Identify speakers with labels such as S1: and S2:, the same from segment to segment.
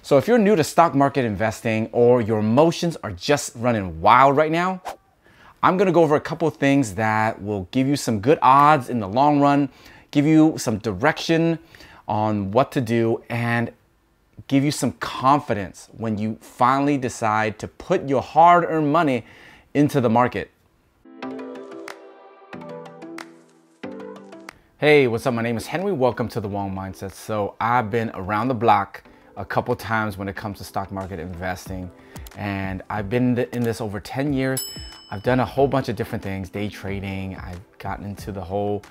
S1: So if you're new to stock market investing or your emotions are just running wild right now, I'm gonna go over a couple of things that will give you some good odds in the long run, give you some direction on what to do, and give you some confidence when you finally decide to put your hard-earned money into the market. Hey, what's up? My name is Henry. Welcome to The Wong Mindset. So I've been around the block a couple times when it comes to stock market investing, and I've been in this over 10 years. I've done a whole bunch of different things, day trading. I've gotten into the whole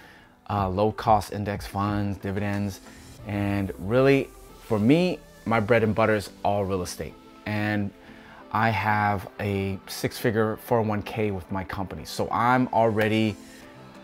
S1: low-cost index funds, dividends, and really, for me, my bread and butter is all real estate. And I have a six-figure 401k with my company. So I'm already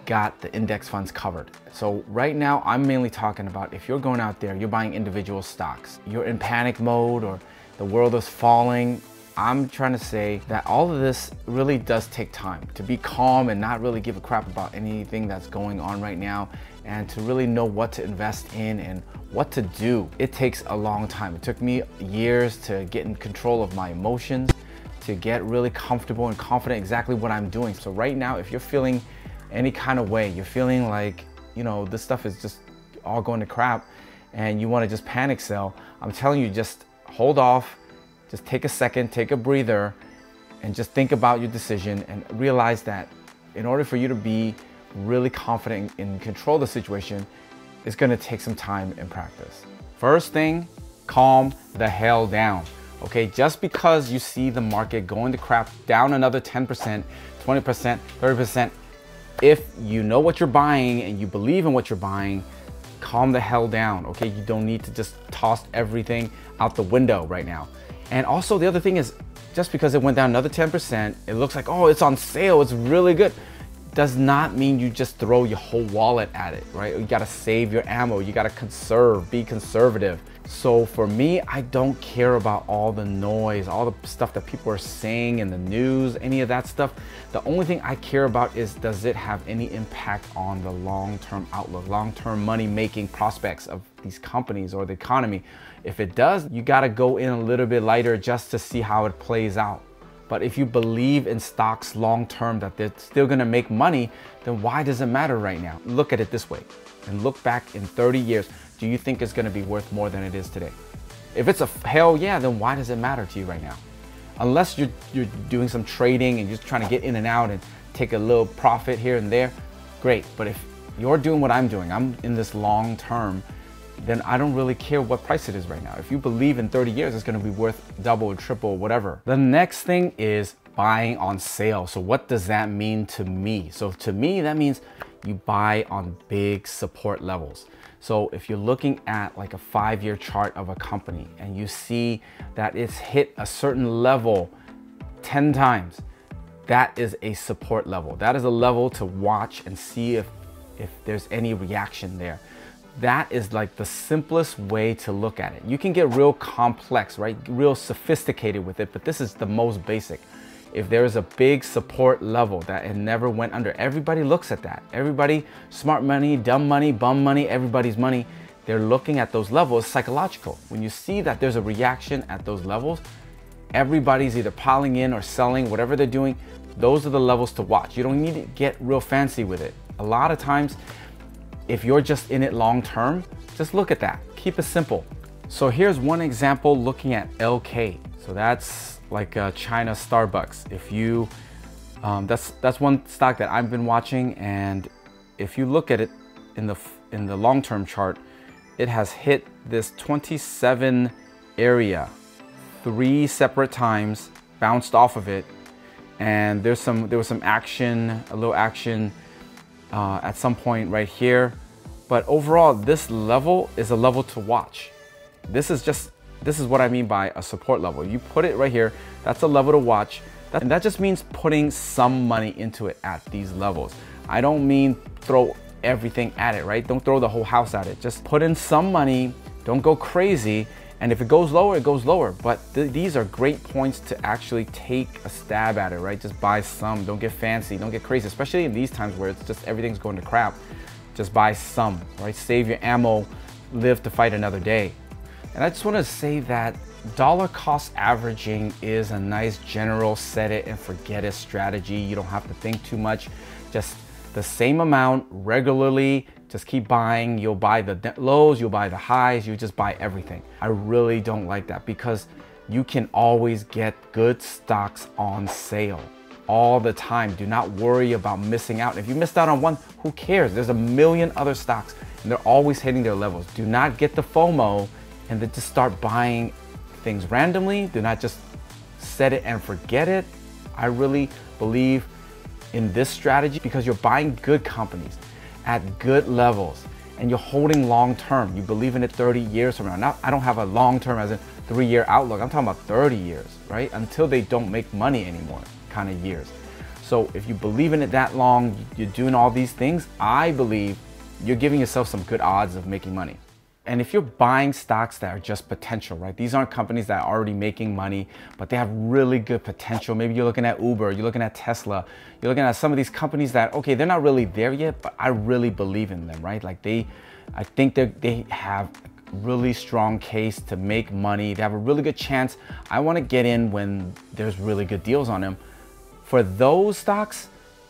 S1: got the index funds covered. So right now I'm mainly talking about if you're going out there, you're buying individual stocks, you're in panic mode or the world is falling. I'm trying to say that all of this really does take time to be calm and not really give a crap about anything that's going on right now, and to really know what to invest in and what to do. It takes a long time. It took me years to get in control of my emotions, to get really comfortable and confident exactly what I'm doing. So right now, if you're feeling any kind of way, you're feeling like, you know, this stuff is just all going to crap and you want to just panic sell, I'm telling you, just hold off, just take a second, take a breather, and just think about your decision and realize that in order for you to be really confident in control of the situation, it's going to take some time and practice. First thing, calm the hell down. Okay, just because you see the market going to crap down another 10%, 20%, 30%, if you know what you're buying and you believe in what you're buying, calm the hell down, okay? You don't need to just toss everything out the window right now. And also the other thing is, just because it went down another 10%, it looks like, oh, it's on sale, it's really good, does not mean you just throw your whole wallet at it, right? You gotta save your ammo, you gotta conserve, be conservative. So for me, I don't care about all the noise, all the stuff that people are saying in the news, any of that stuff. The only thing I care about is, does it have any impact on the long-term outlook, long-term money-making prospects of these companies or the economy? If it does, you gotta go in a little bit lighter just to see how it plays out. But if you believe in stocks long-term, that they're still gonna make money, then why does it matter right now? Look at it this way and look back in 30 years. Do you think it's gonna be worth more than it is today? If it's a hell yeah, then why does it matter to you right now? Unless you're doing some trading and you're just trying to get in and out and take a little profit here and there, great. But if you're doing what I'm doing, I'm in this long term, then I don't really care what price it is right now. If you believe in 30 years, it's gonna be worth double, triple, whatever. The next thing is buying on sale. So what does that mean to me? So to me, that means you buy on big support levels. So if you're looking at like a 5-year chart of a company and you see that it's hit a certain level 10 times, that is a support level. That is a level to watch and see if there's any reaction there. That is like the simplest way to look at it. You can get real complex, right? Real sophisticated with it, but this is the most basic. If there is a big support level that it never went under, everybody looks at that. Everybody, smart money, dumb money, bum money, everybody's money, they're looking at those levels. Psychological. When you see that there's a reaction at those levels, everybody's either piling in or selling, whatever they're doing, those are the levels to watch. You don't need to get real fancy with it. A lot of times, if you're just in it long term, just look at that. Keep it simple. So here's one example looking at LK. So that's like China Starbucks. If you, that's one stock that I've been watching, and if you look at it in the long-term chart, it has hit this 27 area 3 separate times, bounced off of it, and there was some action, a little action at some point right here. But overall, this level is a level to watch. This is what I mean by a support level. You put it right here, that's a level to watch. And that just means putting some money into it at these levels. I don't mean throw everything at it, right? Don't throw the whole house at it. Just put in some money, don't go crazy. And if it goes lower, it goes lower. But these are great points to actually take a stab at it, right? Just buy some, don't get fancy, don't get crazy, especially in these times where it's just everything's going to crap. Just buy some, right? Save your ammo, live to fight another day. And I just want to say that dollar cost averaging is a nice general set it and forget it strategy. You don't have to think too much. Just the same amount regularly, just keep buying. You'll buy the lows, you'll buy the highs, you just buy everything. I really don't like that because you can always get good stocks on sale all the time. Do not worry about missing out. If you missed out on one, who cares? There's a million other stocks and they're always hitting their levels. Do not get the FOMO and then just start buying things randomly. Do not just set it and forget it. I really believe in this strategy because you're buying good companies at good levels and you're holding long term. You believe in it 30 years from now. Now, I don't have a long term as in 3-year outlook. I'm talking about 30 years, right? Until they don't make money anymore kind of years. So if you believe in it that long, you're doing all these things, I believe you're giving yourself some good odds of making money. And if you're buying stocks that are just potential, right? These aren't companies that are already making money, but they have really good potential. Maybe you're looking at Uber, you're looking at Tesla, you're looking at some of these companies that, okay, they're not really there yet, but I really believe in them, right? Like I think they have a really strong case to make money. They have a really good chance. I want to get in when there's really good deals on them. For those stocks,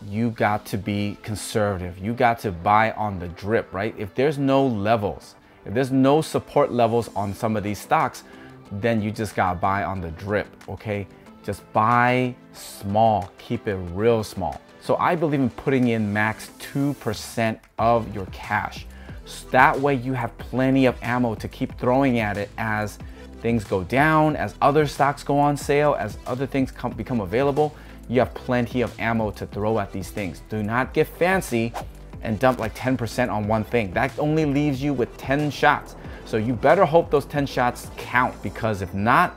S1: you got to be conservative. You got to buy on the drip, right? If there's no levels, if there's no support levels on some of these stocks, then you just gotta buy on the drip, okay? Just buy small, keep it real small. So I believe in putting in max 2% of your cash. So that way you have plenty of ammo to keep throwing at it as things go down, as other stocks go on sale, as other things become available. You have plenty of ammo to throw at these things. Do not get fancy and dump like 10% on one thing. That only leaves you with 10 shots. So you better hope those 10 shots count, because if not,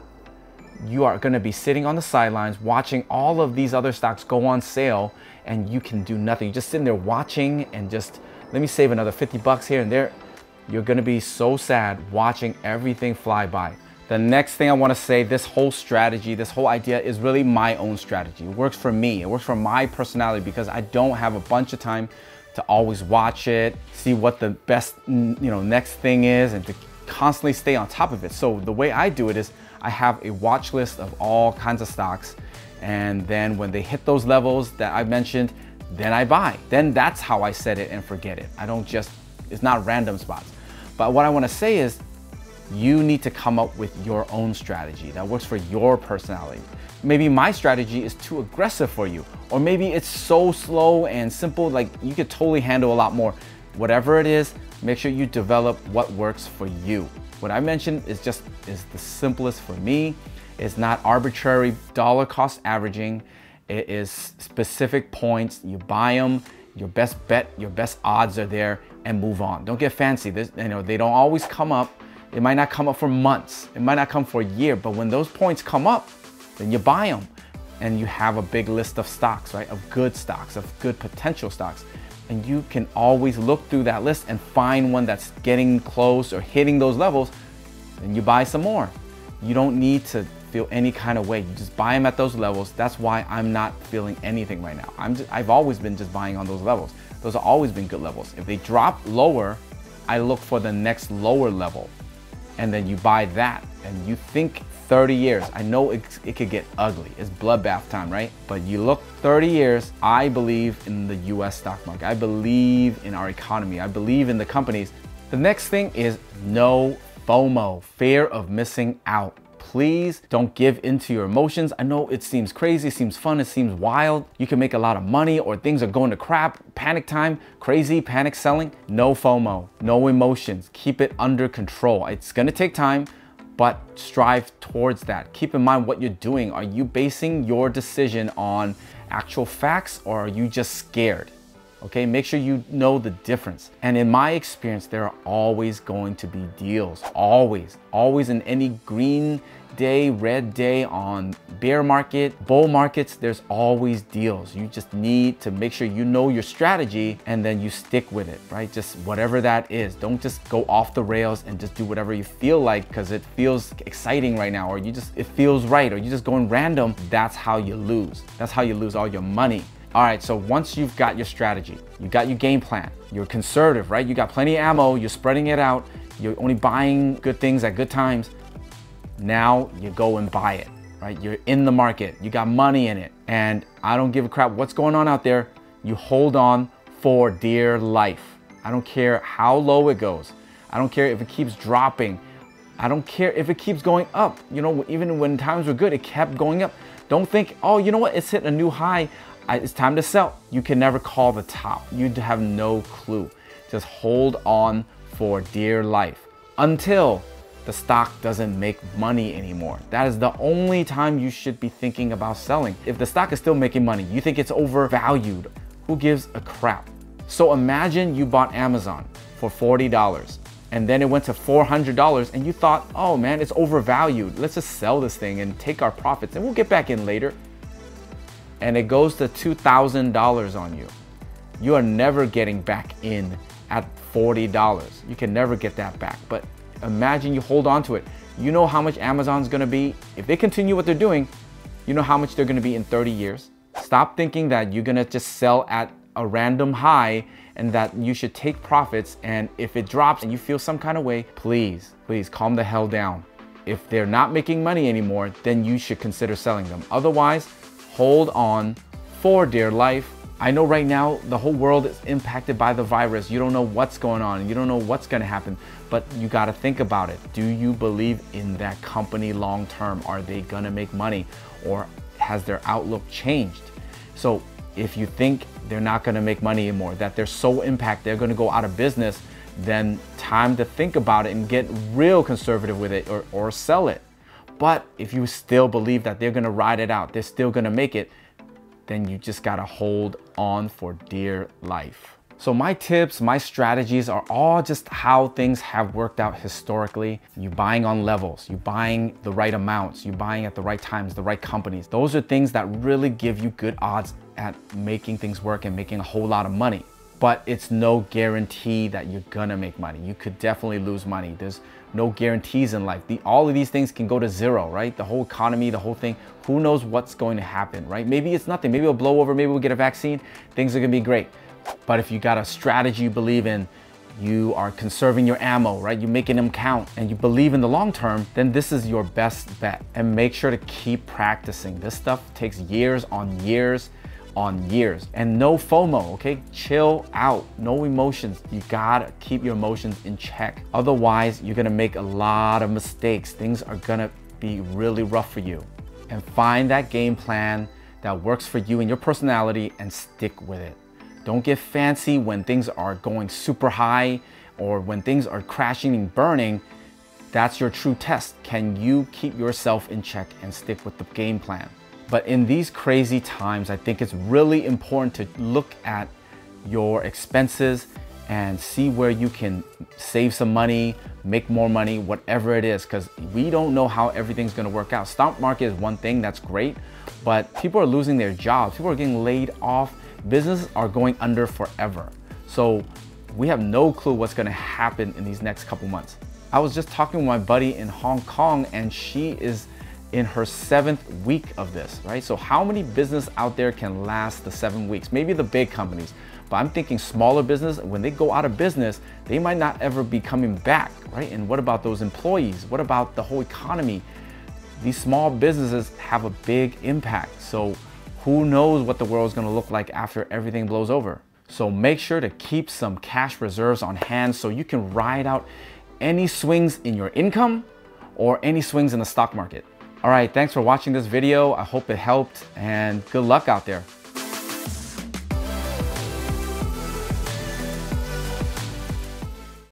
S1: you are gonna be sitting on the sidelines watching all of these other stocks go on sale and you can do nothing. You're just sitting there watching and just, let me save another 50 bucks here and there. You're gonna be so sad watching everything fly by. The next thing I wanna say, this whole strategy, this whole idea is really my own strategy. It works for me, it works for my personality because I don't have a bunch of time to always watch it, see what the best next thing is, and to constantly stay on top of it. So the way I do it is I have a watch list of all kinds of stocks, and then when they hit those levels that I mentioned, then I buy. Then that's how I set it and forget it. I don't just, it's not random spots. But what I want to say is you need to come up with your own strategy that works for your personality. Maybe my strategy is too aggressive for you, or maybe it's so slow and simple, like you could totally handle a lot more. Whatever it is, make sure you develop what works for you. What I mentioned is the simplest for me. It's not arbitrary dollar cost averaging. It is specific points. You buy them, your best bet, your best odds are there, and move on. Don't get fancy. They don't always come up. It might not come up for months. It might not come for a year, but when those points come up, then you buy them and you have a big list of stocks, right? Of good stocks, of good potential stocks. And you can always look through that list and find one that's getting close or hitting those levels, and you buy some more. You don't need to feel any kind of way. You just buy them at those levels. That's why I'm not feeling anything right now. I've always been just buying on those levels. Those have always been good levels. If they drop lower, I look for the next lower level, and then you buy that, and you think 30 years. I know it could get ugly. It's bloodbath time, right? But you look 30 years, I believe in the US stock market. I believe in our economy. I believe in the companies. The next thing is no FOMO, fear of missing out. Please don't give into your emotions. I know it seems crazy, it seems fun, it seems wild. You can make a lot of money or things are going to crap, panic time, crazy panic selling. No FOMO, no emotions. Keep it under control. It's gonna take time, but strive towards that. Keep in mind what you're doing. Are you basing your decision on actual facts, or are you just scared? Okay, make sure you know the difference. And in my experience, there are always going to be deals. Always in any green day, red day, on bear market, bull markets, there's always deals. You just need to make sure you know your strategy and then you stick with it, right? Just whatever that is. Don't just go off the rails and just do whatever you feel like because it feels exciting right now, or it feels right, or you're just going random. That's how you lose. That's how you lose all your money. All right, so once you've got your strategy, you got your game plan, you're conservative, right? You got plenty of ammo, you're spreading it out, you're only buying good things at good times, Now you go and buy it, right? You're in the market, you got money in it, and I don't give a crap what's going on out there. You hold on for dear life. I don't care how low it goes. I don't care if it keeps dropping. I don't care if it keeps going up. You know, even when times were good, it kept going up. Don't think, oh, you know what? It's hit a new high. It's time to sell. You can never call the top. You have no clue. Just hold on for dear life until the stock doesn't make money anymore. That is the only time you should be thinking about selling. If the stock is still making money, you think it's overvalued, who gives a crap? So imagine you bought Amazon for $40 and then it went to $400 and you thought, oh man, it's overvalued. Let's just sell this thing and take our profits and we'll get back in later. And it goes to $2,000 on you. You are never getting back in at $40. You can never get that back. But imagine you hold on to it. You know how much Amazon's gonna be. If they continue what they're doing, you know how much they're gonna be in 30 years. Stop thinking that you're gonna just sell at a random high and that you should take profits, and if it drops and you feel some kind of way, please calm the hell down. If they're not making money anymore, then you should consider selling them. Otherwise, hold on for dear life. I know right now the whole world is impacted by the virus. You don't know what's going on. You don't know what's gonna happen, but you gotta think about it. Do you believe in that company long term? Are they gonna make money, or has their outlook changed? So if you think they're not gonna make money anymore, that they're so impacted, they're gonna go out of business, then time to think about it and get real conservative with it, or sell it. But if you still believe that they're gonna ride it out, they're still gonna make it, then you just gotta hold on for dear life. So my tips, my strategies are all just how things have worked out historically. You buying on levels, you buying the right amounts, you buying at the right times, the right companies. Those are things that really give you good odds at making things work and making a whole lot of money. But it's no guarantee that you're gonna make money. You could definitely lose money. There's no guarantees in life. All of these things can go to zero, right? The whole economy, the whole thing, who knows what's going to happen, right? Maybe it's nothing, maybe it'll blow over, maybe we'll get a vaccine, things are gonna be great. But if you got a strategy you believe in, you are conserving your ammo, right? You're making them count, and you believe in the long term, then this is your best bet. And make sure to keep practicing. This stuff takes years on years on years. And no FOMO, okay? Chill out, no emotions. You gotta keep your emotions in check. Otherwise, you're gonna make a lot of mistakes. Things are gonna be really rough for you. And find that game plan that works for you and your personality and stick with it. Don't get fancy when things are going super high or when things are crashing and burning. That's your true test. Can you keep yourself in check and stick with the game plan? But in these crazy times, I think it's really important to look at your expenses and see where you can save some money, make more money, whatever it is, because we don't know how everything's gonna work out. Stock market is one thing, that's great, but people are losing their jobs. People are getting laid off. Businesses are going under forever. So we have no clue what's gonna happen in these next couple months. I was just talking with my buddy in Hong Kong, and she is in her 7th week of this, right? So how many businesses out there can last the 7 weeks? Maybe the big companies, but I'm thinking smaller business, when they go out of business, they might not ever be coming back, right? And what about those employees? What about the whole economy? These small businesses have a big impact. So who knows what the world's gonna look like after everything blows over? So make sure to keep some cash reserves on hand so you can ride out any swings in your income or any swings in the stock market. All right, thanks for watching this video. I hope it helped, and good luck out there.